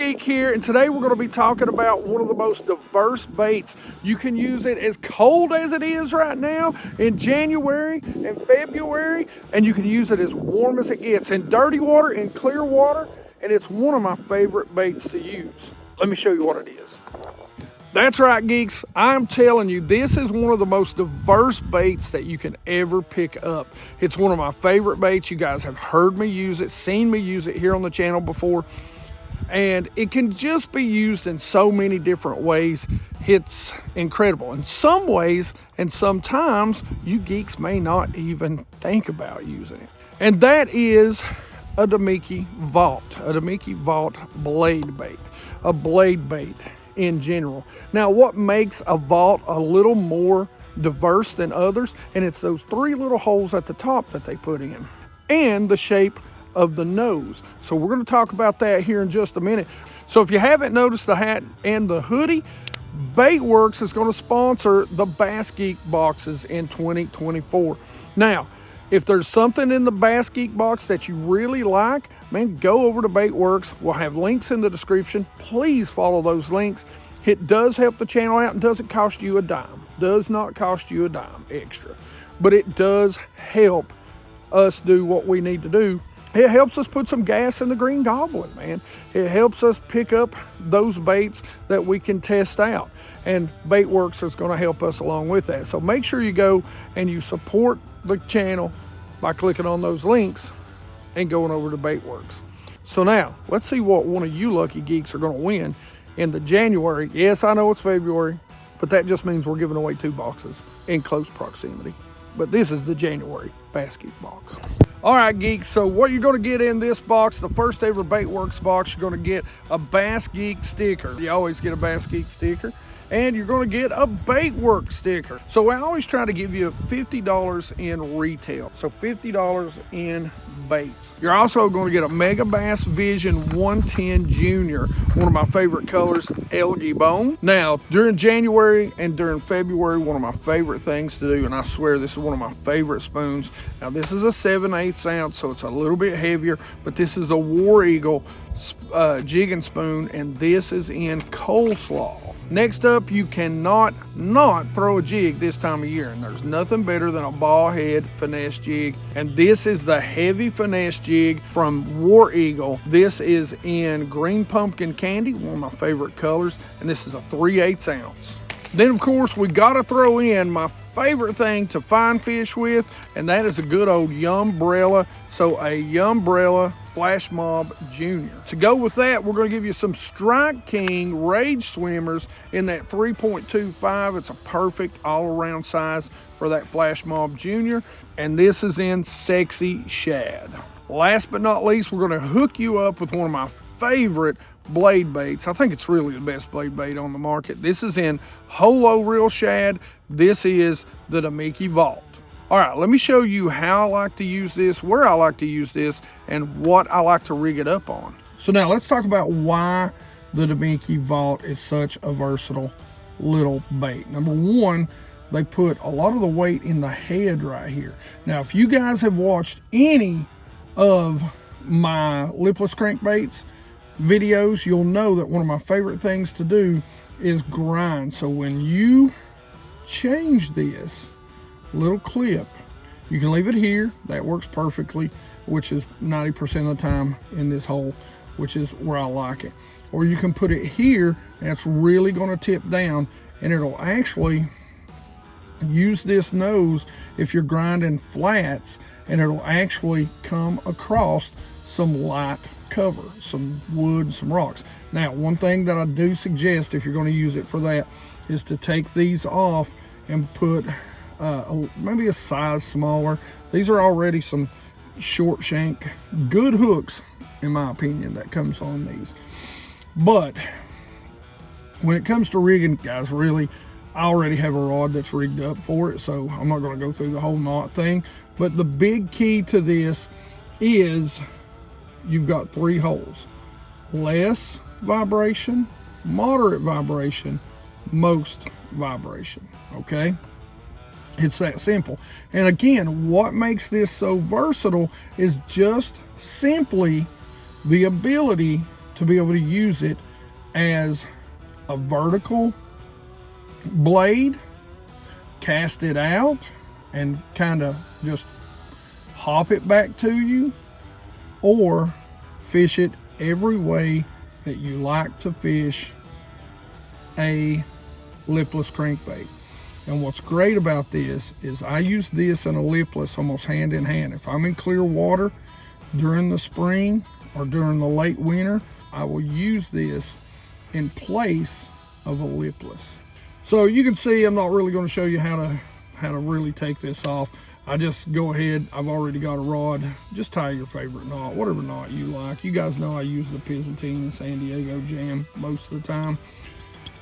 Geek here, and today we're going to be talking about one of the most diverse baits. You can use it as cold as it is right now in January and February, and you can use it as warm as it gets in dirty water and clear water, and it's one of my favorite baits to use. Let me show you what it is. That's right, geeks. I'm telling you, this is one of the most diverse baits that you can ever pick up. It's one of my favorite baits. You guys have heard me use it, seen me use it here on the channel before, and it can just be used in so many different ways. It's incredible in some ways, and sometimes you geeks may not even think about using it. And that is a Damiki Vault, blade bait, a blade bait in general. Now, what makes a vault a little more diverse than others, and it's those three little holes at the top that they put in, and the shape of the nose. So we're going to talk about that here in just a minute. So if you haven't noticed the hat and the hoodie, Baitworks is going to sponsor the BassGeek boxes in 2024. Now, if there's something in the BassGeek box that you really like, man, go over to Baitworks. We'll have links in the description. Please follow those links. It does help the channel out and doesn't cost you a dime. Does not cost you a dime extra. But it does help us do what we need to do. It helps us put some gas in the Green Goblin, man. It helps us pick up those baits that we can test out. And Baitworks is going to help us along with that. So make sure you go and you support the channel by clicking on those links and going over to Baitworks. So now, let's see what one of you lucky geeks are going to win in the January. Yes, I know it's February, but that just means we're giving away 2 boxes in close proximity. But this is the January BassGeek box. All right, geeks, so what you're going to get in this box, the first ever Baitworks box, you're going to get a BassGeek sticker. You always get a BassGeek sticker. And you're going to get a Baitworks sticker. So I always try to give you $50 in retail. So $50 in baits. You're also going to get a Mega Bass Vision 110 Junior, one of my favorite colors, algae bone. Now, during January and during February, one of my favorite things to do, and I swear this is one of my favorite spoons. Now, this is a 7/8 ounce, so it's a little bit heavier, but this is the War Eagle jigging spoon, and this is in coleslaw. Next up, you cannot not throw a jig this time of year, and there's nothing better than a ball head finesse jig, and this is the heavy finesse jig from War Eagle. This is in green pumpkin candy, one of my favorite colors, and this is a 3/8 ounce. Then of course we got to throw in my favorite thing to fine fish with, and that is a good old Yumbrella. So a Yumbrella Flash Mob Junior. To go with that, we're going to give you some Strike King Rage Swimmers in that 3.25. It's a perfect all-around size for that Flash Mob Junior, and this is in Sexy Shad. Last but not least, we're going to hook you up with one of my favorite blade baits. I think it's really the best blade bait on the market. This is in Holo Reel Shad. This is the Damiki Vault. All right, let me show you how I like to use this, where I like to use this, and what I like to rig it up on. So now let's talk about why the Damiki Vault is such a versatile little bait. Number one, they put a lot of the weight in the head right here. Now, if you guys have watched any of my Lipless Crankbaits videos, you'll know that one of my favorite things to do is grind. So when you change this little clip, you can leave it here. That works perfectly, which is 90% of the time in this hole, which is where I like it. Or you can put it here, and it's really going to tip down, and it'll actually use this nose if you're grinding flats, and it'll actually come across some light cover, some wood, some rocks. Now, one thing that I do suggest if you're going to use it for that is to take these off and put maybe a size smaller. These are already some short shank, good hooks, in my opinion, that comes on these. But when it comes to rigging, guys, really, I already have a rod that's rigged up for it, so I'm not going to go through the whole knot thing. But the big key to this is you've got 3 holes: less vibration, moderate vibration, most vibration. Okay, it's that simple. And again, what makes this so versatile is just simply the ability to be able to use it as a vertical blade, cast it out and kind of just hop it back to you, or fish it every way that you like to fish a lipless crankbait. And what's great about this is I use this and a lipless almost hand in hand. If I'm in clear water during the spring or during the late winter, I will use this in place of a lipless. So you can see I'm not really going to show you how to really take this off. I just go ahead, I've already got a rod, just tie your favorite knot, whatever knot you like. You guys know I use the Byzantine and San Diego Jam most of the time.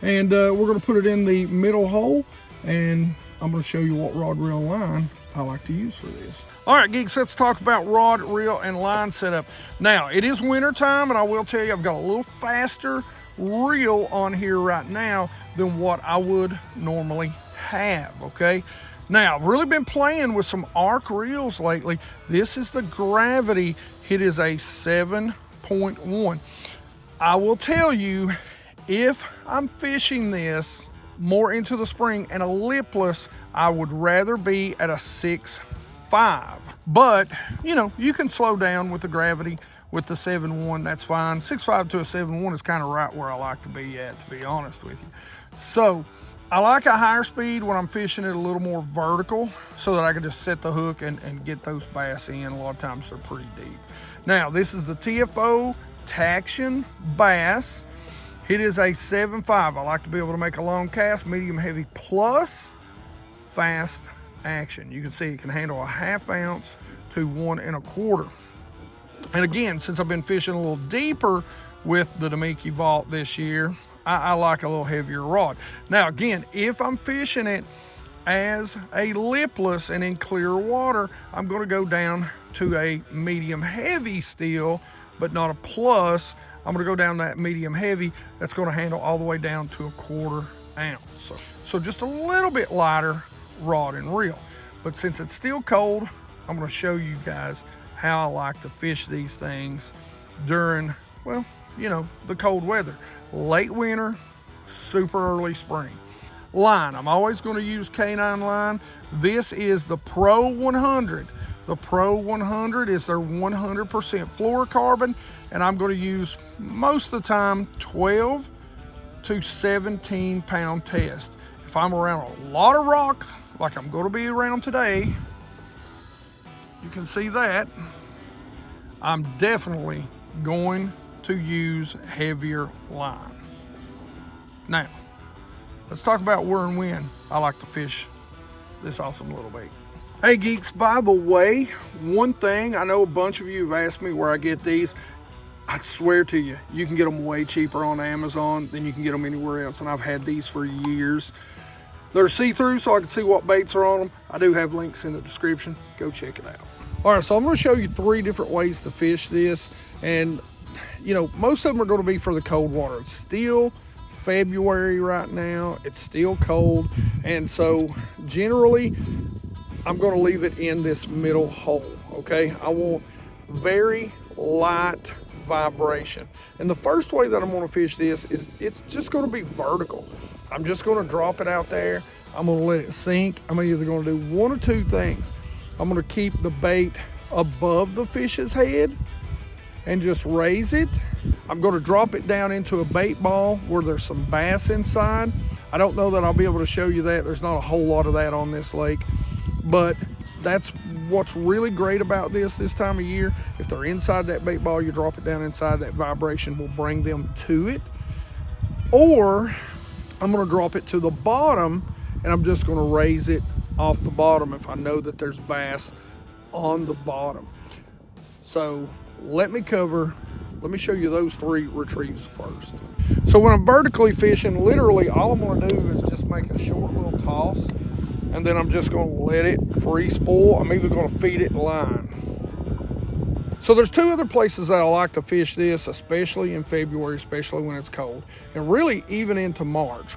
And we're going to put it in the middle hole, and I'm going to show you what rod, reel, and line I like to use for this. All right, geeks, let's talk about rod, reel, and line setup. Now, it is winter time, and I will tell you I've got a little faster reel on here right now than what I would normally have, okay? Now, I've really been playing with some arc reels lately. This is the Gravity. It is a 7.1. I will tell you, if I'm fishing this more into the spring and a lipless, I would rather be at a 6.5. But, you know, you can slow down with the Gravity with the 7.1, that's fine. 6.5 to a 7.1 is kind of right where I like to be at, to be honest with you. So, I like a higher speed when I'm fishing it a little more vertical so that I can just set the hook and get those bass in. A lot of times they're pretty deep. Now, this is the TFO Taction Bass. It is a 7.5. I like to be able to make a long cast, medium heavy plus fast action. You can see it can handle a 1/2 ounce to 1 1/4. And again, since I've been fishing a little deeper with the Damiki Vault this year, I like a little heavier rod. Now again, if I'm fishing it as a lipless and in clear water, I'm going to go down to a medium heavy still, but not a plus. I'm going to go down that medium heavy. That's going to handle all the way down to a 1/4 ounce. So just a little bit lighter rod and reel. But since it's still cold, I'm going to show you guys how I like to fish these things during, well, you know, the cold weather. Late winter, super early spring. Line, I'm always going to use K9 line. This is the Pro 100. The Pro 100 is their 100% fluorocarbon, and I'm going to use most of the time 12 to 17 pound test. If I'm around a lot of rock, like I'm going to be around today, you can see that, I'm definitely going to use heavier line. Now, let's talk about where and when I like to fish this awesome little bait. Hey geeks, by the way, one thing, I know a bunch of you have asked me where I get these. I swear to you, you can get them way cheaper on Amazon than you can get them anywhere else, and I've had these for years. They're see-through, so I can see what baits are on them. I do have links in the description. Go check it out. All right, so I'm going to show you 3 different ways to fish this, and you know, most of them are going to be for the cold water. It's still February right now. It's still cold, and so generally I'm going to leave it in this middle hole, okay? I want very light vibration. And the first way that I'm going to fish this is it's just going to be vertical. I'm just going to drop it out there. I'm going to let it sink. I'm either going to do one or two things. I'm going to keep the bait above the fish's head and just raise it. I'm going to drop it down into a bait ball where there's some bass inside. I don't know that I'll be able to show you that. There's not a whole lot of that on this lake, but that's what's really great about this time of year. If they're inside that bait ball, you drop it down inside, that vibration will bring them to it. Or I'm going to drop it to the bottom and I'm just going to raise it off the bottom if I know that there's bass on the bottom. So let me show you those 3 retrieves first. So when I'm vertically fishing, literally all I'm going to do is just make a short little toss, and then I'm just going to let it free spool. I'm either going to feed it line. So there's 2 other places that I like to fish this, especially in February, especially when it's cold, and really even into March.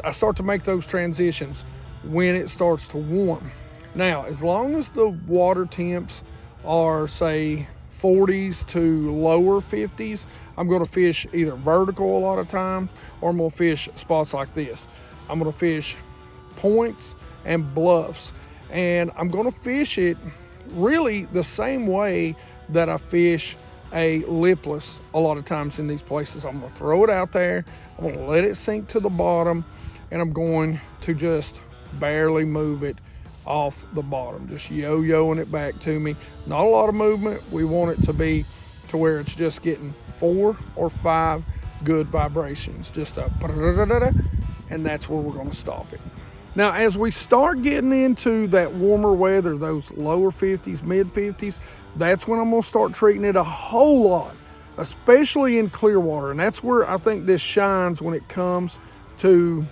I start to make those transitions when it starts to warm. Now, as long as the water temps are, say, 40s to lower 50s, I'm gonna fish either vertical a lot of times, or I'm gonna fish spots like this. I'm gonna fish points and bluffs, and I'm gonna fish it really the same way that I fish a lipless a lot of times in these places. I'm gonna throw it out there, I'm gonna let it sink to the bottom, and I'm going to just barely move it off the bottom, just yo-yoing it back to me. Not a lot of movement. We want it to be to where it's just getting 4 or 5 good vibrations, just a and that's where we're going to stop it. Now, as we start getting into that warmer weather, those lower 50s, mid 50s, that's when I'm going to start treating it a whole lot, especially in clear water. And that's where I think this shines when it comes to,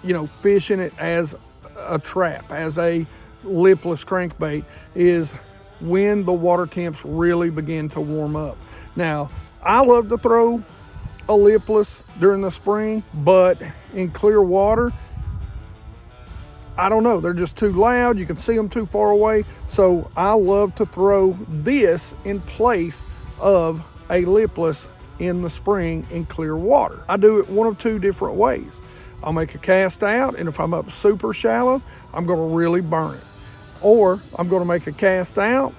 you know, fishing it as a trap, as a lipless crankbait, is when the water temps really begin to warm up. Now, I love to throw a lipless during the spring, but in clear water, I don't know, they're just too loud. You can see them too far away. So I love to throw this in place of a lipless in the spring in clear water. I do it one of 2 different ways. I'll make a cast out, and if I'm up super shallow, I'm gonna really burn it. Or I'm gonna make a cast out,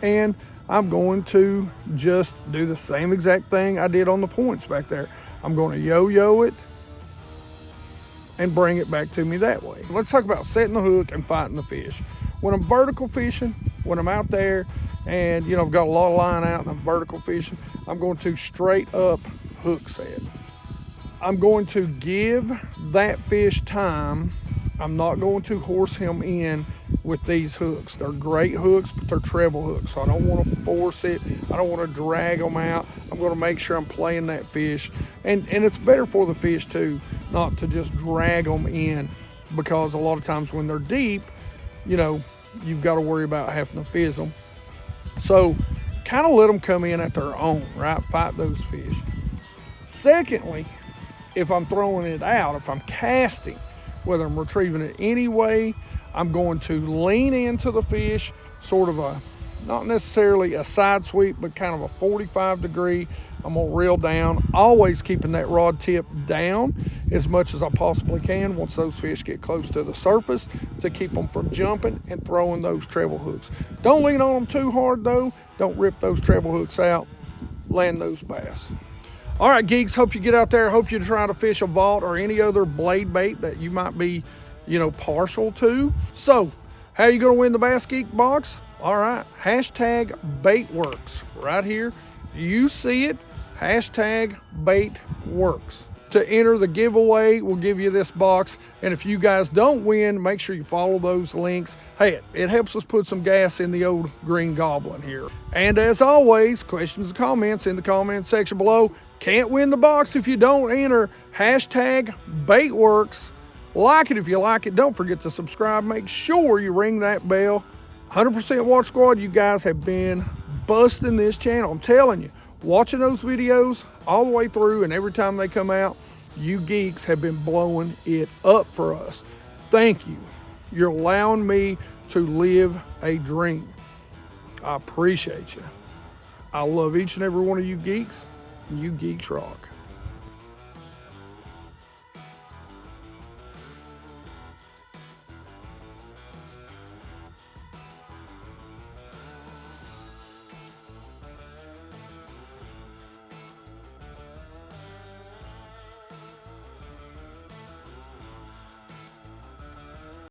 and I'm going to just do the same exact thing I did on the points back there. I'm gonna yo-yo it and bring it back to me that way. Let's talk about setting the hook and fighting the fish. When I'm vertical fishing, when I'm out there and, you know, I've got a lot of line out and I'm vertical fishing, I'm going to straight up hook set. I'm going to give that fish time. I'm not going to horse him in with these hooks. They're great hooks, but they're treble hooks. So I don't want to force it. I don't want to drag them out. I'm going to make sure I'm playing that fish. And it's better for the fish too, not to just drag them in, because a lot of times when they're deep, you know, you've got to worry about having to fizz them. So kind of let them come in at their own, right? Fight those fish. Secondly, if I'm throwing it out, if I'm casting, whether I'm retrieving it anyway, I'm going to lean into the fish, sort of a, not necessarily a side sweep, but kind of a 45 degree. I'm gonna reel down, always keeping that rod tip down as much as I possibly can once those fish get close to the surface, to keep them from jumping and throwing those treble hooks. Don't lean on them too hard though. Don't rip those treble hooks out. Land those bass. All right, geeks, hope you get out there. Hope you try to fish a vault or any other blade bait that you might be, you know, partial to. So, how you gonna win the BassGeek box? All right, hashtag baitworks right here. You see it, hashtag baitworks. To enter the giveaway, we'll give you this box. And if you guys don't win, make sure you follow those links. Hey, it helps us put some gas in the old green goblin here. And as always, questions and comments in the comment section below. Can't win the box if you don't enter hashtag baitworks. Like it if you like it. Don't forget to subscribe. Make sure you ring that bell. 100% Watch Squad, you guys have been busting this channel. I'm telling you, watching those videos all the way through, and every time they come out, you geeks have been blowing it up for us. Thank you. You're allowing me to live a dream. I appreciate you. I love each and every one of you geeks. You geeks rock.